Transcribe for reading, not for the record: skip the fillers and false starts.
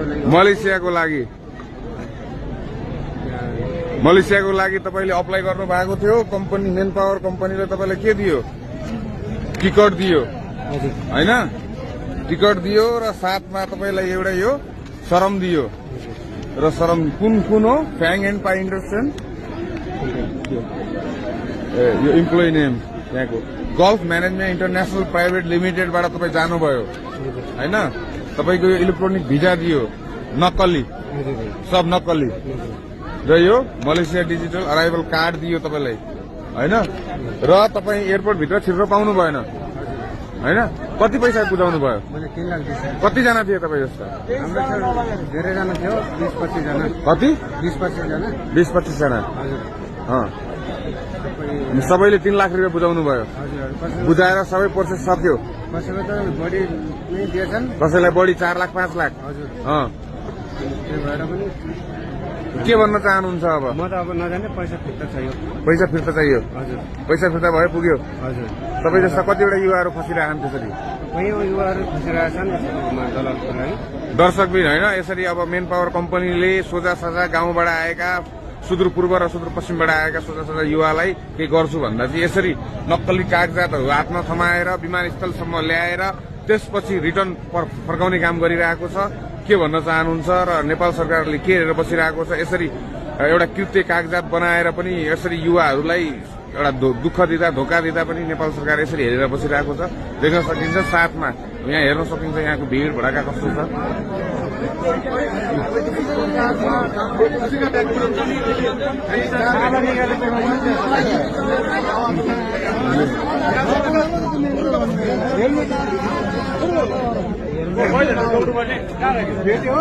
मलेसियाको लागि तपाईले अप्लाई गर्नु भएको थियो। कम्पनी मेन पावर कम्पनीले तपाईलाई के दियो? टिकट दियो हैन? टिकट दियो र साथमा तपाईलाई एउटा यो शरम दियो। र शरम कुन हो? फ्याङ एन्ड पाइ इन्डस्ट्रियल यो इम्प्लोइ नेम त्यहाँको गल्फ म्यानेजमेन्ट इन्टरनेशनल प्राइभेट लिमिटेडबाट तपाईँ जानुभयो हैन? तपाईँको यो इलेक्ट्रोनिक भिजा दियो, नक्कली, सब नक्कली। र यो मलेसिया डिजिटल अराइभल कार्ड दियो तपाईँलाई हैन? र तपाईँ एयरपोर्ट भित्र छिर्न पाउनु भएन हैन? कति पैसा बुझाउनु भयो? कतिजना थिए तपाईँ जस्तो? धेरैजना थियो, 20-25 जना। कति? 20-25 जना। 20-25 जना। सबैले 3 लाख रुपियाँ बुझाउनु भयो। बुझाएर सबै प्रोसेस सक्यो। कसैलाई त बढी नै दिएछन्, कसैलाई बढी 4 लाख 5 लाख। त्यो भएर पनि के भन्न चाहनुहुन्छ अब? म त अब नजाने, पैसा फिर्ता चाहियो। पैसा फिर्ता चाहियो? हजुर। पैसा फिर्ता भयो, पुग्यो? हजुर। तपाईँ जस्ता कतिवटा युवाहरू फसिरहेछन् त्यसरी? कयौँ युवाहरू फसिरहेछन् दलालको लागि। दर्शकबिन होइन, यसरी अब मेन पावर कम्पनीले सोझा साझा गाउँबाट आएका, सुदूरपूर्व र सुदूरपश्चिमबाट आएका सोझा साझा युवालाई के गर्छु भन्दा चाहिँ यसरी नक्कली कागजातहरू हातमा थमाएर विमानस्थलसम्म ल्याएर त्यसपछि रिटर्न फर्काउने काम गरिरहेको छ। के भन्न चाहनुहुन्छ? र नेपाल सरकारले के हेरेर बसिरहेको छ? यसरी एउटा कृत्य कागजात बनाएर पनि यसरी युवाहरूलाई एउटा दुःख दिँदा, धोका दिँदा पनि नेपाल सरकार यसरी हेरेर बसिरहेको छ। देख्न सकिन्छ। साथमा यहाँ हेर्न सकिन्छ यहाँको भिड भडका कस्तो छ। भेट्यो